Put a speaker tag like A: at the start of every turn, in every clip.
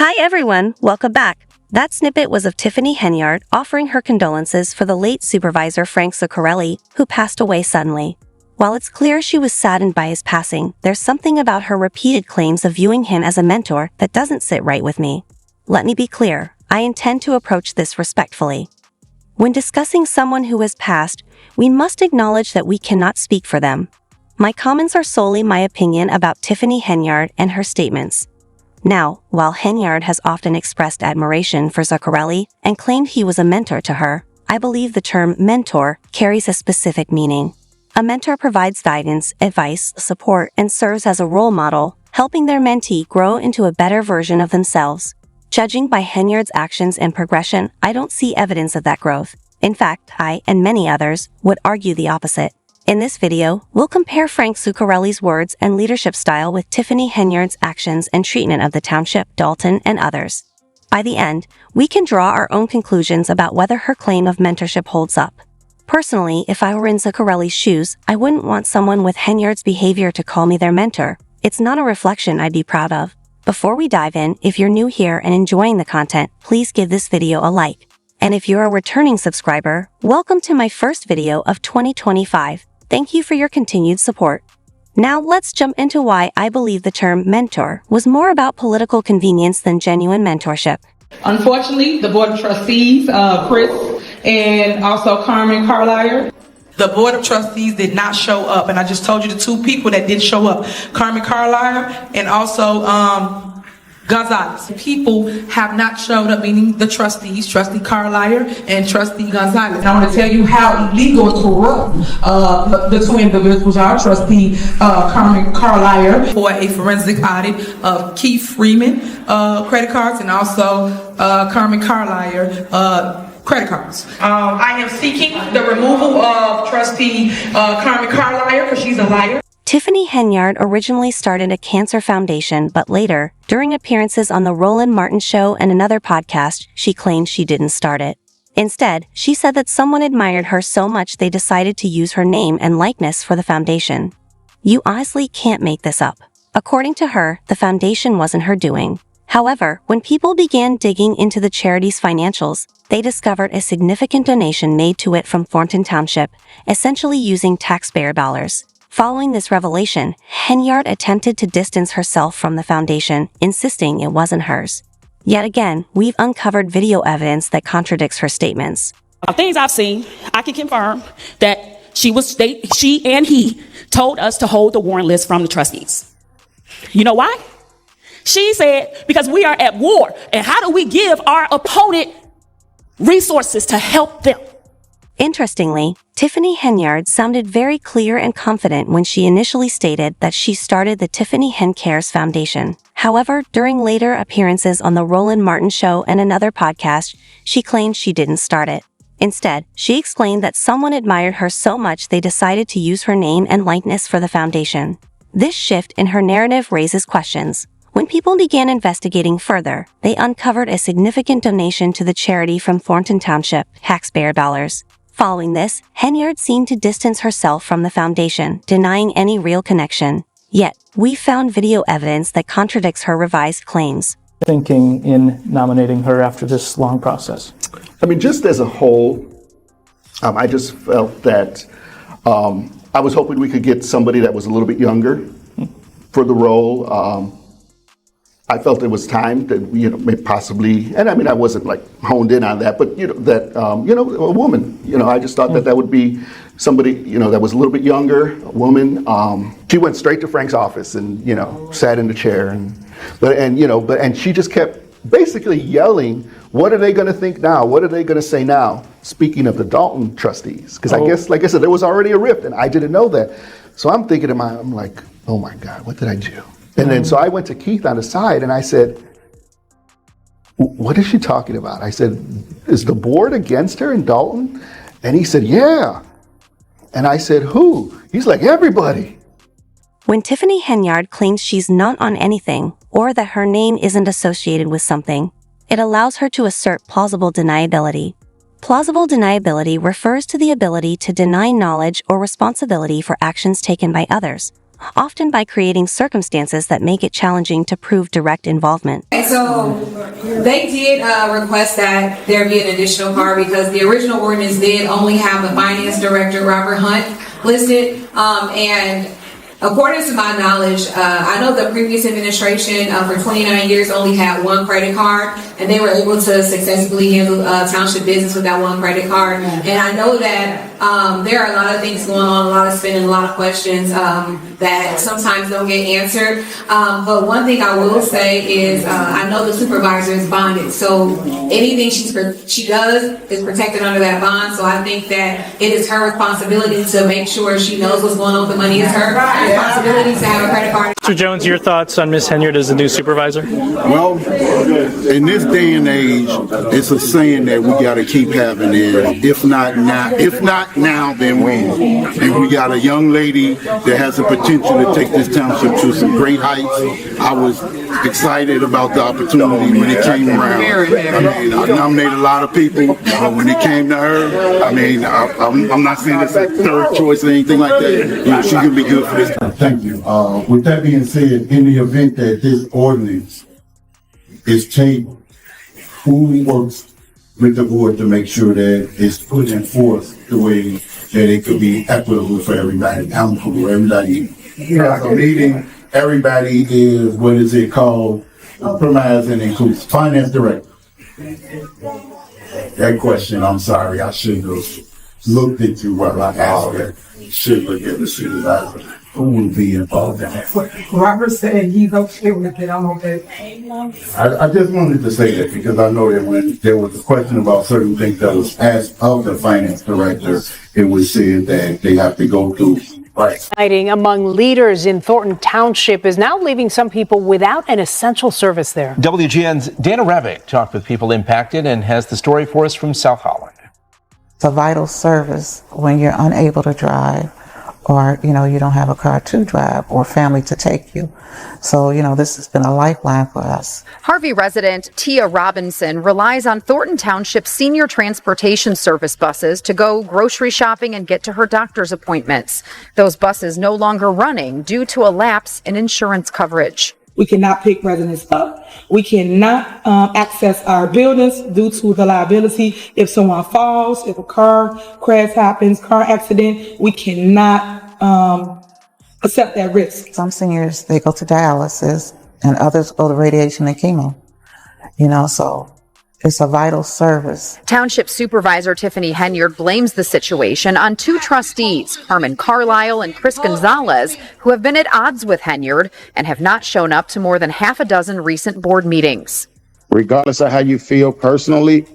A: Hi everyone, welcome back. That snippet was of Tiffany Henyard offering her condolences for the late supervisor Frank Zuccarelli, who passed away suddenly. While it's clear she was saddened by his passing, there's something about her repeated claims of viewing him as a mentor that doesn't sit right with me. Let me be clear, I intend to approach this respectfully. When discussing someone who has passed, we must acknowledge that we cannot speak for them. My comments are solely my opinion about Tiffany Henyard and her statements. Now, while Henyard has often expressed admiration for Zuccarelli and claimed he was a mentor to her, I believe the term mentor carries a specific meaning. A mentor provides guidance, advice, support, and serves as a role model, helping their mentee grow into a better version of themselves. Judging by Henyard's actions and progression, I don't see evidence of that growth. In fact, I, and many others, would argue the opposite. In this video, we'll compare Frank Zuccarelli's words and leadership style with Tiffany Henyard's actions and treatment of the township, Dolton, and others. By the end, we can draw our own conclusions about whether her claim of mentorship holds up. Personally, if I were in Zuccarelli's shoes, I wouldn't want someone with Henyard's behavior to call me their mentor. It's not a reflection I'd be proud of. Before we dive in, if you're new here and enjoying the content, please give this video a like. And if you're a returning subscriber, welcome to my first video of 2025. Thank you for your continued support. Now let's jump into why I believe the term mentor was more about political convenience than genuine mentorship.
B: Unfortunately, the Board of Trustees, Chris and also Carmen Carlier.
C: The Board of Trustees did not show up, and I just told you the two people that didn't show up, Carmen Carlier and also Gonzalez. People have not showed up, meaning the trustees, Trustee Carlier and Trustee Gonzalez. And I want to tell you how illegal and corrupt the two individuals are. Trustee Carmen Carlier for a forensic audit of Keith Freeman credit cards and also Carmen Carlier credit cards. I am seeking the removal of Trustee Carmen Carlier because she's a liar.
A: Tiffany Henyard originally started a cancer foundation, but later, during appearances on The Roland Martin Show and another podcast, she claimed she didn't start it. Instead, she said that someone admired her so much they decided to use her name and likeness for the foundation. You honestly can't make this up. According to her, the foundation wasn't her doing. However, when people began digging into the charity's financials, they discovered a significant donation made to it from Thornton Township, essentially using taxpayer dollars. Following this revelation, Henyard attempted to distance herself from the foundation, insisting it wasn't hers. Yet again, we've uncovered video evidence that contradicts her statements.
D: Things I've seen, I can confirm that she and he told us to hold the warrant list from the trustees. You know why? She said, because we are at war, and how do we give our opponent resources to help them?
A: Interestingly, Tiffany Henyard sounded very clear and confident when she initially stated that she started the Tiffany Hen Cares Foundation. However, during later appearances on The Roland Martin Show and another podcast, she claimed she didn't start it. Instead, she explained that someone admired her so much they decided to use her name and likeness for the foundation. This shift in her narrative raises questions. When people began investigating further, they uncovered a significant donation to the charity from Thornton Township, taxpayer dollars. Following this, Henyard seemed to distance herself from the foundation, denying any real connection. Yet, we found video evidence that contradicts her revised claims.
E: Thinking in nominating her after this long process?
F: I mean, just as a whole, I just felt that I was hoping we could get somebody that was a little bit younger for the role. I felt it was time that, maybe possibly, and I mean, I wasn't like honed in on that, but, a woman, I just thought that would be somebody, that was a little bit younger, a woman. She went straight to Frank's office and, sat in the chair and she just kept basically yelling, what are they going to think now? What are they going to say now? Speaking of the Dolton trustees, because I guess, like I said, there was already a rift and I didn't know that. So I'm thinking I'm like, oh my God, what did I do? And then so I went to Keith on the side and I said, what is she talking about? I said, is the board against her in Dolton? And he said, yeah. And I said, who? He's like, everybody.
A: When Tiffany Henyard claims she's not on anything, or that her name isn't associated with something, it allows her to assert plausible deniability. Plausible deniability refers to the ability to deny knowledge or responsibility for actions taken by others, often by creating circumstances that make it challenging to prove direct involvement.
G: And so they did request that there be an additional car because the original ordinance did only have the finance director, Robert Hunt, listed. And according to my knowledge, I know the previous administration for 29 years only had one credit card, and they were able to successfully handle township business with that one credit card. And I know that there are a lot of things going on, a lot of spending, a lot of questions that sometimes don't get answered. But one thing I will say is I know the supervisor is bonded, so anything she does is protected under that bond. So I think that it is her responsibility to make sure she knows what's going on with the money. It's her responsibility to have a credit card.
E: Mr. Jones, your thoughts on Ms. Henyard as the new supervisor?
H: Well, in this day and age, it's a saying that we got to keep having it. If not now, then when? And we got a young lady that has the potential to take this township to some great heights. I was excited about the opportunity when it came around. I mean, I nominated a lot of people, but when it came to her, I mean, I'm not saying it's a third choice or anything like that. You know, she's gonna be good for this.
I: Thank you. With that being said, in the event that this ordinance is tabled, who works with the board to make sure that it's put in force the way that it could be equitable for everybody, amicable for everybody? At a meeting, everybody is, what is it called, compromise and inclusive. Finance director. That question, I'm sorry, I shouldn't have looked at you while I asked that. Should look at the supervisor. Who will be involved in that?
B: Robert said he's okay with it. I'm okay.
I: I just wanted to say that because I know that when there was a question about certain things that was asked of the finance director, it was said that they have to go through. Right.
J: Fighting among leaders in Thornton Township is now leaving some people without an essential service there.
K: WGN's Dana Revick talked with people impacted and has the story for us from South Holland.
L: It's a vital service when you're unable to drive, or, you don't have a car to drive or family to take you. So, this has been a lifeline for us.
M: Harvey resident Tia Robinson relies on Thornton Township senior transportation service buses to go grocery shopping and get to her doctor's appointments. Those buses no longer running due to a lapse in insurance coverage.
B: We cannot pick residents up. We cannot access our buildings due to the liability. If someone falls, if a car crash happens, car accident, we cannot accept that risk.
L: Some seniors, they go to dialysis and others go to radiation and chemo, so it's a vital service.
M: Township Supervisor Tiffany Henyard blames the situation on two trustees, Carmen Carlisle and Chris Gonzalez, who have been at odds with Henyard and have not shown up to more than half a dozen recent board meetings.
H: Regardless of how you feel personally,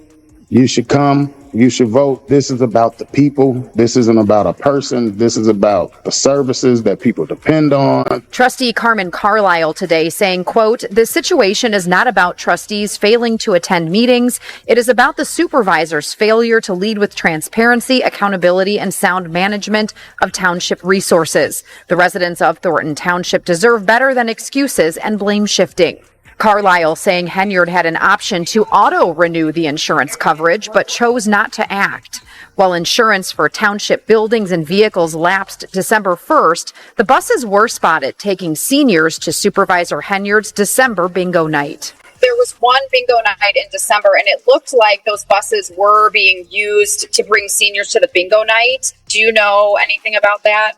H: you should come, you should vote. This is about the people. This isn't about a person. This is about the services that people depend on.
M: Trustee Carmen Carlisle today saying, quote, "This situation is not about trustees failing to attend meetings. It is about the supervisor's failure to lead with transparency, accountability, and sound management of township resources. The residents of Thornton Township deserve better than excuses and blame shifting." Carlisle saying Henyard had an option to auto-renew the insurance coverage, but chose not to act. While insurance for township buildings and vehicles lapsed December 1st, the buses were spotted taking seniors to Supervisor Henyard's December bingo night.
N: There was one bingo night in December, and it looked like those buses were being used to bring seniors to the bingo night. Do you know anything about that?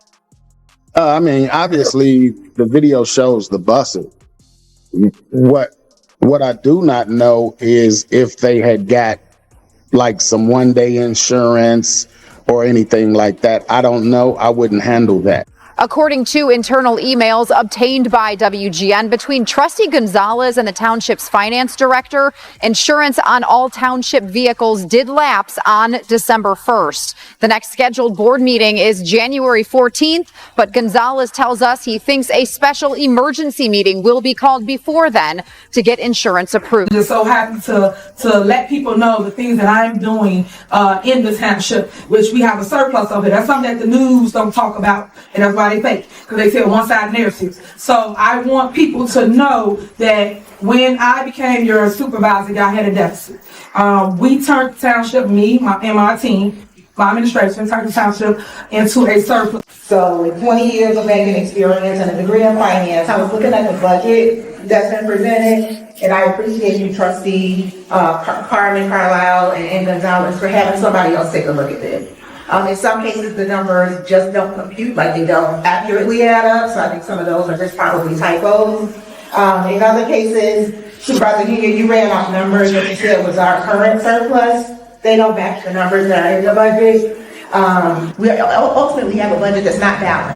H: Obviously, the video shows the buses. What I do not know is if they had got like some one-day insurance or anything like that. I don't know. I wouldn't handle that.
M: According to internal emails obtained by WGN between Trustee Gonzalez and the township's finance director, insurance on all township vehicles did lapse on December 1st. The next scheduled board meeting is January 14th, but Gonzalez tells us he thinks a special emergency meeting will be called before then to get insurance approved.
B: I'm just so happy to let people know the things that I'm doing in the township, which we have a surplus of it. That's something that the news don't talk about, and that's why they fake, because they say one-sided narratives. So I want people to know that when I became your supervisor, I had a deficit. We turned the township, me and my team, my administration, Thornton Township, into a surplus.
O: So with 20 years of banking experience and a degree in finance, I was looking at the budget that's been presented, and I appreciate you, Trustee Carmen Carlisle and Gonzalez, for having somebody else take a look at it. In some cases, the numbers just don't compute, like they don't accurately add up, so I think some of those are just probably typos. In other cases, Supervisor Henyard, you ran off numbers that you said was our current surplus. They don't match the numbers that are in the budget. We ultimately have a budget that's not balanced.